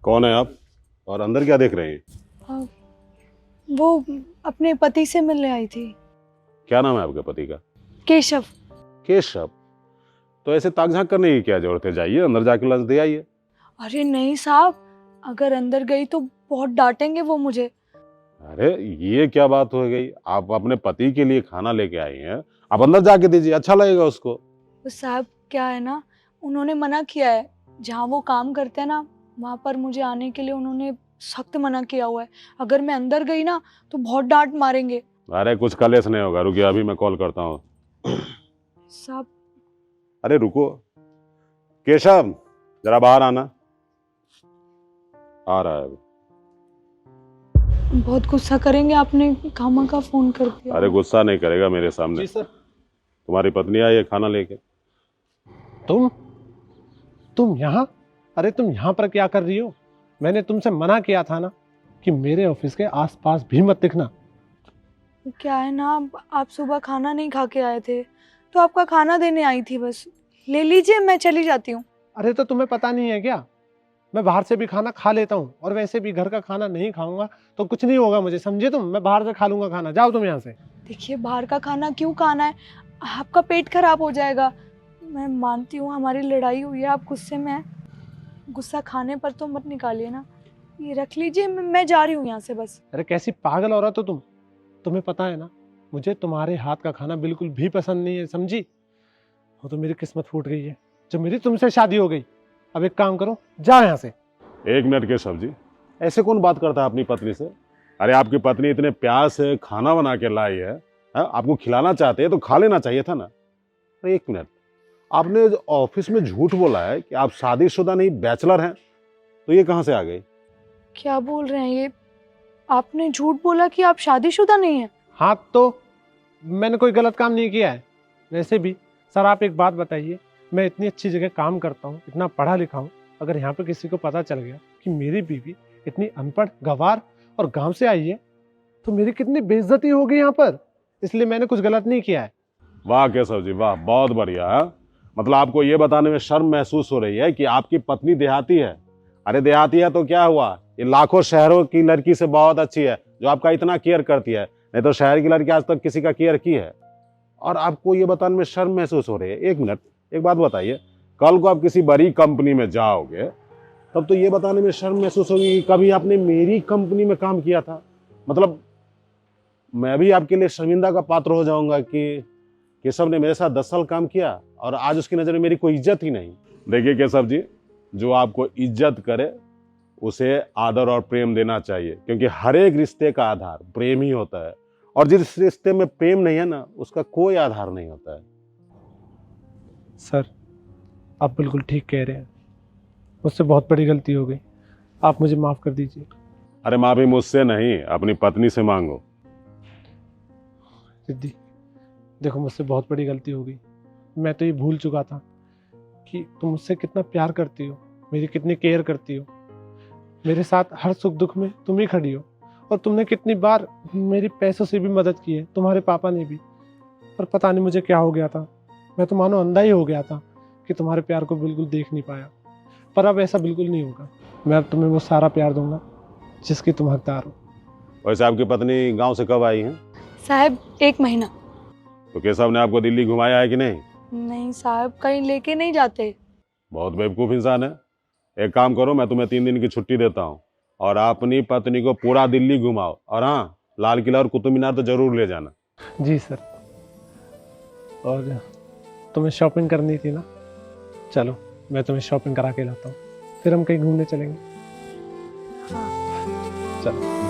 कौन है आप और अंदर क्या देख रहे हैं? हाँ, वो अपने पति से मिलने आई थी। क्या नाम है आपके पति का? केशव। केशव। तो ऐसे ताक झांक करने की क्या जरूरत है? जाइए अंदर जाके लंच दे आइए। अरे नहीं साहब, अगर अंदर गई तो बहुत डांटेंगे वो मुझे। अरे ये क्या बात हो गई? आप अपने पति के लिए खाना लेके आई हैं, आप अंदर जाके दीजिए, अच्छा लगेगा उसको। वो साहब क्या है ना, उन्होंने मना किया है। जहाँ वो काम करते हैं ना, वहाँ पर मुझे आने के लिए उन्होंने सख्त मना किया हुआ है। अगर मैं अंदर गई ना तो बहुत डांट मारेंगे। अरे कुछ कलेश नहीं होगा, रुकिए अभी मैं कॉल करता हूँ। साहब। अरे रुको, केशव जरा बाहर आना। आ रहा है अभी। बहुत गुस्सा करेंगे, आपने खामा का फोन कर दिया। अरे गुस्सा नहीं करेगा मेरे सामने। जी सर। तुम्हारी पत्नी आई है खाना लेके। तुम यहाँ? अरे तुम यहाँ पर क्या कर रही हो? मैंने तुमसे मना किया था ना कि मेरे ऑफिस के आसपास भी मत दिखना। वो क्या है ना, आप सुबह खाना नहीं खा के आए थे तो आपका खाना देने आई थी, बस ले लीजिए, मैं चली जाती हूँ। अरे तो तुम्हें पता नहीं है क्या, मैं बाहर से भी खाना खा लेता हूँ और वैसे भी घर का खाना नहीं खाऊंगा तो कुछ नहीं होगा मुझे, समझे तुम? मैं बाहर से खा लूंगा खाना, जाओ तुम यहाँ से। देखिए, बाहर का खाना क्यों खाना है, आपका पेट खराब हो जाएगा। मैं मानती हूँ हमारी लड़ाई हुई है, आप गुस्से में हैं। गुस्सा खाने पर तो मत निकालिए ना, ये रख लीजिए, मैं जा रही हूँ यहाँ से बस। अरे कैसी पागल औरत हो तुम, तुम्हें पता है ना मुझे तुम्हारे हाथ का खाना बिल्कुल भी पसंद नहीं है, समझी? वो तो मेरी किस्मत फूट गई है जब मेरी तुमसे शादी हो गई। अब एक काम करो, जाओ यहाँ से। एक मिनट केशव जी, ऐसे कौन बात करता है अपनी पत्नी से? अरे आपकी पत्नी इतने प्यार से खाना बना के लाई है, आपको खिलाना चाहते हैं तो खा लेना चाहिए था ना। अरे एक मिनट, आपने ऑफिस में झूठ बोला है कि आप शादीशुदा नहीं बैचलर हैं, तो ये कहाँ से आ गई? क्या बोल रहे हैं ये? आपने झूठ बोला कि आप शादीशुदा नहीं हैं? हाँ तो मैंने कोई गलत काम नहीं किया है। वैसे भी सर आप एक बात बताइए, मैं इतनी अच्छी जगह काम करता हूँ, इतना पढ़ा लिखा हूँ, अगर यहाँ पे किसी को पता चल गया कि मेरी बीवी इतनी अनपढ़ गंवार और गांव से आई है तो मेरी कितनी बेइज्जती होगी यहाँ पर, इसलिए मैंने कुछ गलत नहीं किया है। वाह केशव जी वाह, बहुत बढ़िया है। मतलब आपको ये बताने में शर्म महसूस हो रही है कि आपकी पत्नी देहाती है। अरे देहाती है तो क्या हुआ, ये लाखों शहरों की लड़की से बहुत अच्छी है जो आपका इतना केयर करती है। नहीं तो शहर की लड़की आज तक किसी का केयर की है, और आपको ये बताने में शर्म महसूस हो रही है। एक मिनट, एक बात बताइए, कल को आप किसी बड़ी कंपनी में जाओगे तब तो ये बताने में शर्म महसूस होगी कि कभी आपने मेरी कंपनी में काम किया था। मतलब मैं भी आपके लिए शर्मिंदा का पात्र हो जाऊंगा कि केशव ने मेरे साथ 10 साल काम किया और आज उसकी नज़र में मेरी कोई इज्जत ही नहीं। देखिए केशव जी, जो आपको इज्जत करे उसे आदर और प्रेम देना चाहिए, क्योंकि हर एक रिश्ते का आधार प्रेम ही होता है, और जिस रिश्ते में प्रेम नहीं है ना उसका कोई आधार नहीं होता है। सर आप बिल्कुल ठीक कह रहे हैं, मुझसे बहुत बड़ी गलती हो गई, आप मुझे माफ़ कर दीजिए। अरे माफी मुझसे नहीं, अपनी पत्नी से मांगो। सिद्धि देखो, मुझसे बहुत बड़ी गलती हो गई। मैं तो ये भूल चुका था कि तुम मुझसे कितना प्यार करती हो, मेरी कितनी केयर करती हो, मेरे साथ हर सुख दुख में तुम ही खड़ी हो, और तुमने कितनी बार मेरी पैसों से भी मदद की है, तुम्हारे पापा ने भी। पर पता नहीं मुझे क्या हो गया था, मैं तो मानो अंधा ही हो गया था कि तुम्हारे प्यार को बिल्कुल देख नहीं पाया। पर अब ऐसा बिल्कुल नहीं होगा, मैं अब तुम्हें वो सारा प्यार दूंगा जिसकी तुम हकदार हो। वैसे आपकी पत्नी गांव से कब आई है? साहब 1 महीना। तो केशव ने आपको दिल्ली घुमाया है कि नहीं? नहीं साहब, कहीं लेके नहीं जाते। बहुत बेवकूफ़ इंसान है। एक काम करो, मैं तुम्हें 3 दिन की छुट्टी देता हूँ और अपनी पत्नी को पूरा दिल्ली घुमाओ, और हाँ, लाल किला और कुतुब मीनार तो जरूर ले जाना। जी सर। और तुम्हें शॉपिंग करनी थी ना, चलो मैं तुम्हें शॉपिंग करा के लाता हूँ, फिर हम कहीं घूमने चलेंगे। हाँ। चलो।